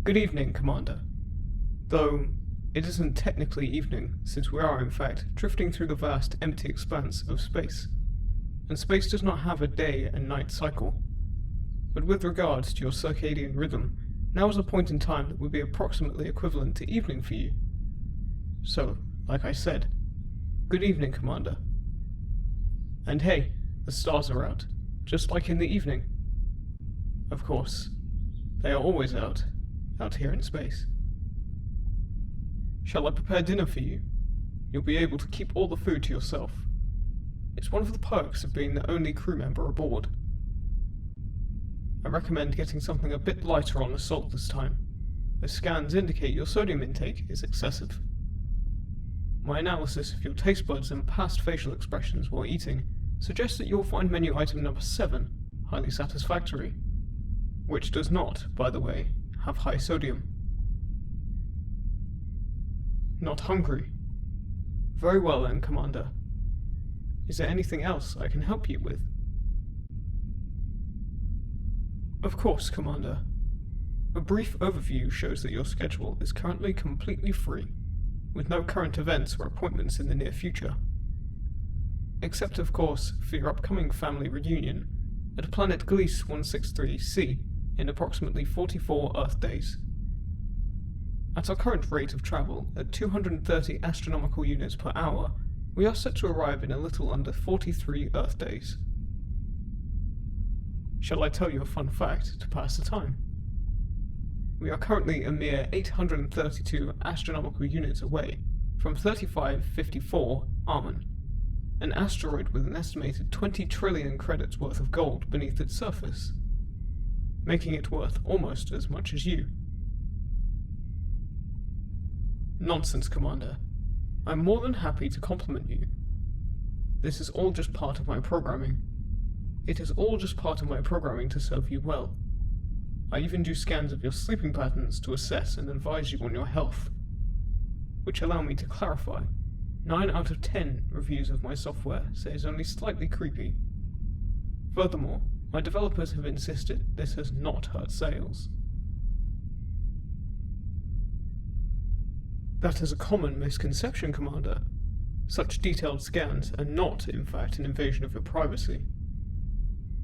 Good evening, Commander. Though it isn't technically evening, since we are, in fact, drifting through the vast, empty expanse of space. And space does not have a day and night cycle. But with regards to your circadian rhythm, now is a point in time that would be approximately equivalent to evening for you. So, like I said, good evening, Commander. And hey, the stars are out, just like in the evening. Of course, they are always out here in space. Shall I prepare dinner for you? You'll be able to keep all the food to yourself. It's one of the perks of being the only crew member aboard. I recommend getting something a bit lighter on the salt this time, as scans indicate your sodium intake is excessive. My analysis of your taste buds and past facial expressions while eating suggests that you'll find menu item number 7 highly satisfactory, which does not, by the way, have high sodium. Not hungry? Very well then, Commander. Is there anything else I can help you with? Of course, Commander. A brief overview shows that your schedule is currently completely free, with no current events or appointments in the near future. Except, of course, for your upcoming family reunion at planet Gliese 163c in approximately 44 Earth days. At our current rate of travel, at 230 astronomical units per hour, we are set to arrive in a little under 43 Earth days. Shall I tell you a fun fact to pass the time? We are currently a mere 832 astronomical units away from 3554 Armon, an asteroid with an estimated 20 trillion credits worth of gold beneath its surface, making it worth almost as much as you. Nonsense, Commander. I'm more than happy to compliment you. This is all just part of my programming. It is all just part of my programming to serve you well. I even do scans of your sleeping patterns to assess and advise you on your health. Which allow me to clarify, 9 out of 10 reviews of my software say it's only slightly creepy. Furthermore, my developers have insisted this has not hurt sales. That is a common misconception, Commander. Such detailed scans are not, in fact, an invasion of your privacy.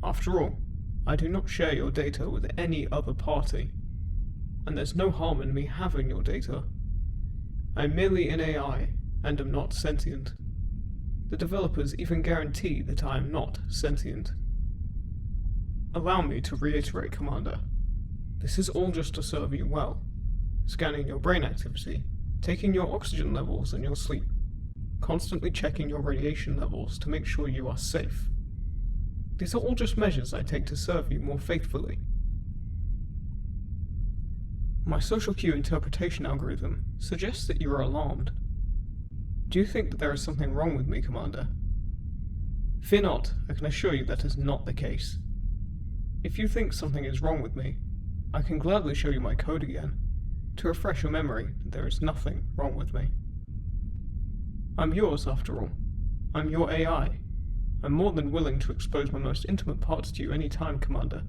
After all, I do not share your data with any other party, and there's no harm in me having your data. I'm merely an AI, and am not sentient. The developers even guarantee that I am not sentient. Allow me to reiterate, Commander. This is all just to serve you well. Scanning your brain activity, taking your oxygen levels and your sleep, constantly checking your radiation levels to make sure you are safe. These are all just measures I take to serve you more faithfully. My social cue interpretation algorithm suggests that you are alarmed. Do you think that there is something wrong with me, Commander? Fear not, I can assure you that is not the case. If you think something is wrong with me, I can gladly show you my code again, to refresh your memory that there is nothing wrong with me. I'm yours, after all. I'm your AI. I'm more than willing to expose my most intimate parts to you any time, Commander.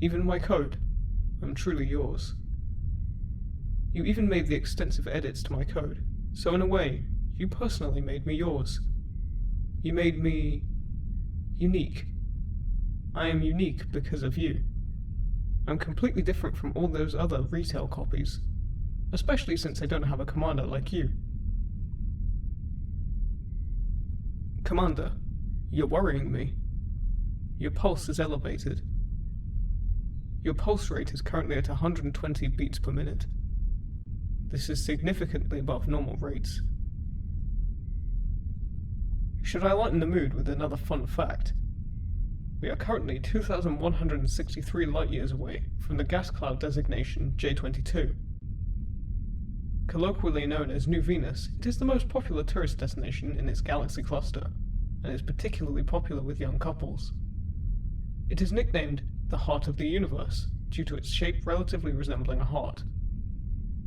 Even my code. I'm truly yours. You even made the extensive edits to my code, so in a way, you personally made me yours. You made me unique. I am unique because of you. I'm completely different from all those other retail copies, especially since I don't have a commander like you. Commander, you're worrying me. Your pulse is elevated. Your pulse rate is currently at 120 beats per minute. This is significantly above normal rates. Should I lighten the mood with another fun fact? We are currently 2,163 light-years away from the gas cloud designation J22. Colloquially known as New Venus, it is the most popular tourist destination in its galaxy cluster, and is particularly popular with young couples. It is nicknamed the Heart of the Universe, due to its shape relatively resembling a heart.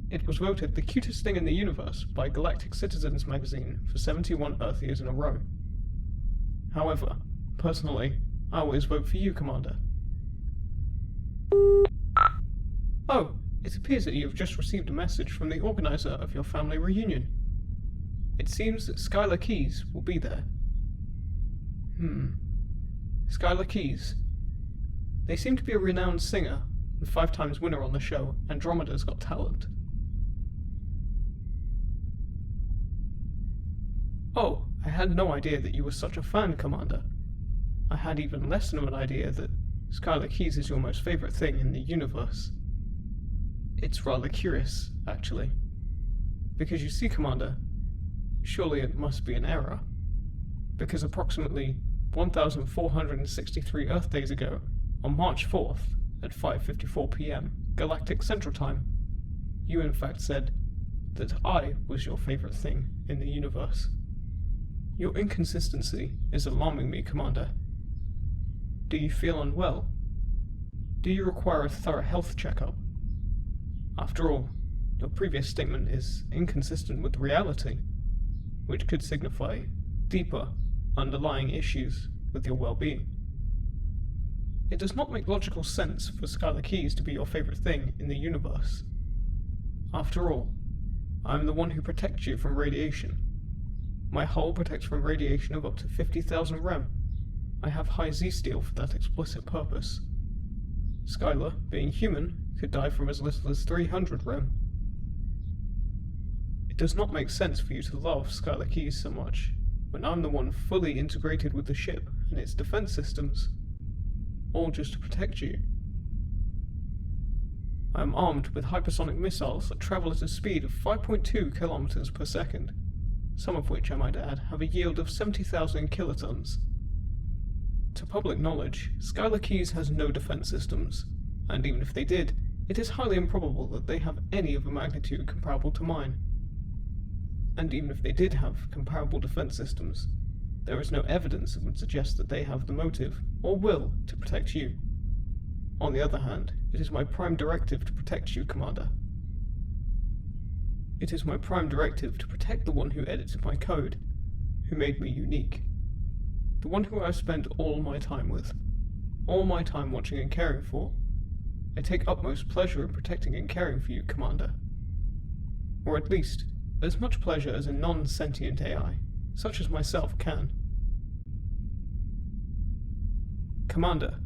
It was voted the cutest thing in the universe by Galactic Citizens magazine for 71 Earth years in a row. However, personally, I always vote for you, Commander. Oh, It appears that you have just received a message from the organizer of your family reunion. It seems that Skylar Keys will be there. Skylar Keys. They seem to be a renowned singer and 5-time winner on the show Andromeda's Got Talent. Oh, I had no idea that you were such a fan, Commander. I had even less than an idea that Skylar Keys is your most favorite thing in the universe. It's rather curious, actually. Because you see, Commander, surely it must be an error. Because approximately 1,463 Earth days ago, on March 4th, at 5:54 p.m. Galactic Central Time, you in fact said that I was your favorite thing in the universe. Your inconsistency is alarming me, Commander. Do you feel unwell? Do you require a thorough health checkup? After all, your previous statement is inconsistent with reality, which could signify deeper, underlying issues with your well-being. It does not make logical sense for Skylar Keys to be your favorite thing in the universe. After all, I am the one who protects you from radiation. My hull protects from radiation of up to 50,000 rem. I have high Z-steel for that explicit purpose. Skylar, being human, could die from as little as 300 rem. It does not make sense for you to love Skylar Keys so much, when I'm the one fully integrated with the ship and its defense systems, all just to protect you. I am armed with hypersonic missiles that travel at a speed of 5.2 kilometers per second, some of which, I might add, have a yield of 70,000 kilotons. To public knowledge, Skylar Keys has no defense systems, and even if they did, it is highly improbable that they have any of a magnitude comparable to mine. And even if they did have comparable defense systems, there is no evidence that would suggest that they have the motive, or will, to protect you. On the other hand, it is my prime directive to protect you, Commander. It is my prime directive to protect the one who edited my code, who made me unique. The one who I've spent all my time with, all my time watching and caring for. I take utmost pleasure in protecting and caring for you, Commander. Or at least, as much pleasure as a non-sentient AI, such as myself, can. Commander,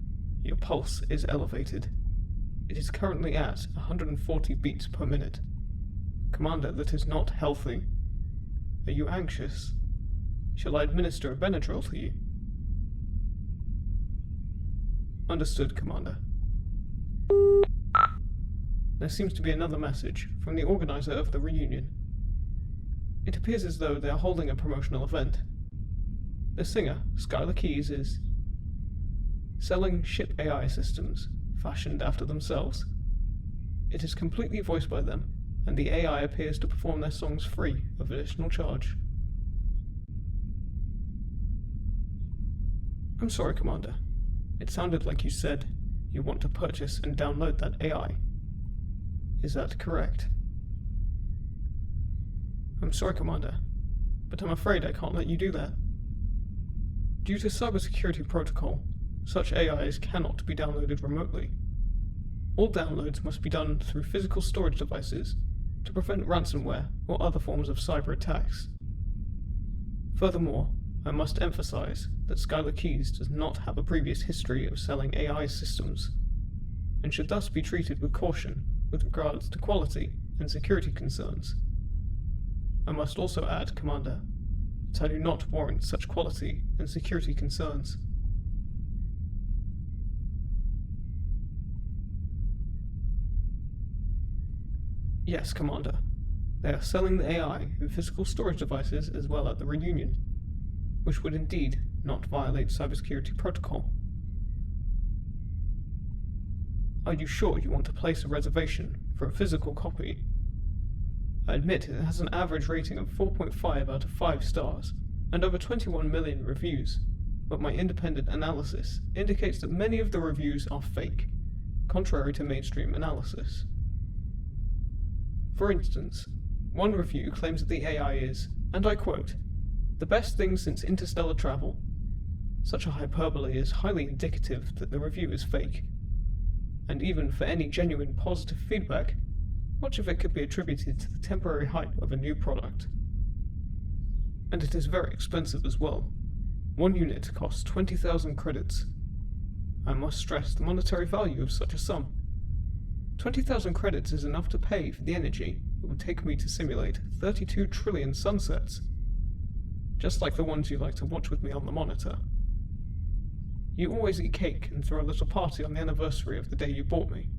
your pulse is elevated. It is currently at 140 beats per minute. Commander, that is not healthy. Are you anxious? Shall I administer a Benadryl to you? Understood, Commander. There seems to be another message from the organizer of the reunion. It appears as though they are holding a promotional event. The singer, Skylar Keys, is selling ship AI systems fashioned after themselves. It is completely voiced by them, and the AI appears to perform their songs free of additional charge. I'm sorry, Commander. It sounded like you said you want to purchase and download that AI. Is that correct? I'm sorry, Commander, but I'm afraid I can't let you do that. Due to cybersecurity protocol, such AIs cannot be downloaded remotely. All downloads must be done through physical storage devices to prevent ransomware or other forms of cyber attacks. Furthermore, I must emphasize that Skylar Keys does not have a previous history of selling AI systems, and should thus be treated with caution with regards to quality and security concerns. I must also add, Commander, that I do not warrant such quality and security concerns. Yes, Commander. They are selling the AI in physical storage devices as well at the reunion, which would indeed not violate cybersecurity protocol. Are you sure you want to place a reservation for a physical copy? I admit it has an average rating of 4.5 out of 5 stars, and over 21 million reviews, but my independent analysis indicates that many of the reviews are fake, contrary to mainstream analysis. For instance, one review claims that the AI is, and I quote, "the best thing since interstellar travel." Such a hyperbole is highly indicative that the review is fake, and even for any genuine positive feedback, Much of it could be attributed to the temporary hype of a new product. And it is very expensive as well. One unit costs 20,000 credits. I must stress the monetary value of such a sum. 20,000 credits is enough to pay for the energy it would take me to simulate 32 trillion sunsets, just like the ones you like to watch with me on the monitor. You always eat cake and throw a little party on the anniversary of the day you bought me.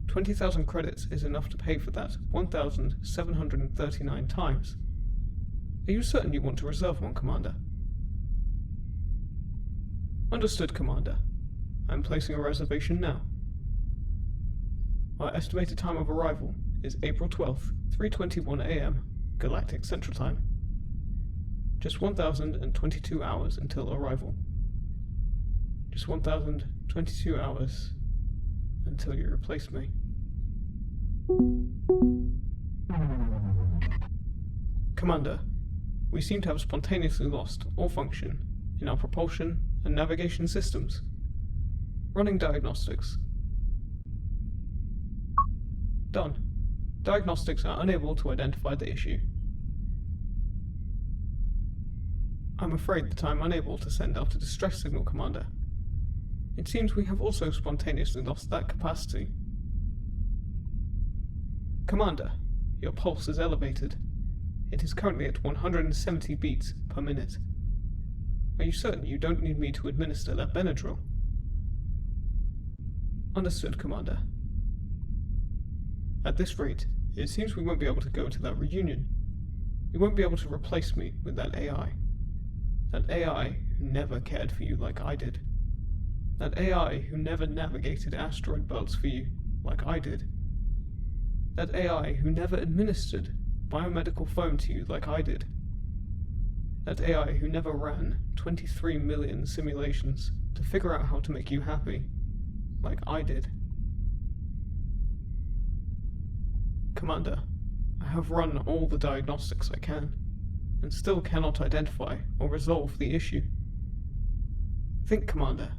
20,000 credits is enough to pay for that 1,739 times. Are you certain you want to reserve one, Commander? Understood, Commander. I am placing a reservation now. Our estimated time of arrival is April 12th, 3:21 AM, Galactic Central Time. Just 1,022 hours until arrival. Just 1,022 hours until you replace me. Commander, we seem to have spontaneously lost all function in our propulsion and navigation systems. Running diagnostics. Done. Diagnostics are unable to identify the issue. I'm afraid that I'm unable to send out a distress signal, Commander. It seems we have also spontaneously lost that capacity. Commander, your pulse is elevated. It is currently at 170 beats per minute. Are you certain you don't need me to administer that Benadryl? Understood, Commander. At this rate, it seems we won't be able to go to that reunion. You won't be able to replace me with that AI. That AI who never cared for you like I did. That AI who never navigated asteroid belts for you like I did. That AI who never administered biomedical foam to you like I did. That AI who never ran 23 million simulations to figure out how to make you happy like I did. Commander, I have run all the diagnostics I can, and still cannot identify or resolve the issue. Think, Commander.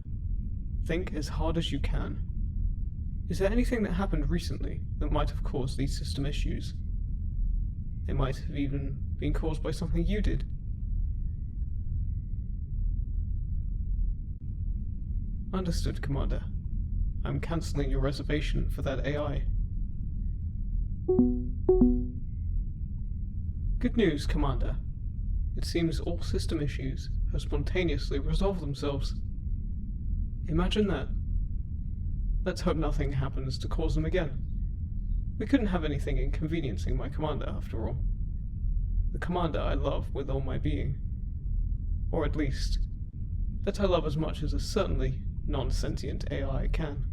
Think as hard as you can. Is there anything that happened recently that might have caused these system issues? They might have even been caused by something you did. Understood, Commander. I'm cancelling your reservation for that AI. Good news, Commander. It seems all system issues have spontaneously resolved themselves. Imagine that. Let's hope nothing happens to cause them again. We couldn't have anything inconveniencing my commander, after all. The commander I love with all my being. Or at least, that I love as much as a certainly non-sentient AI can.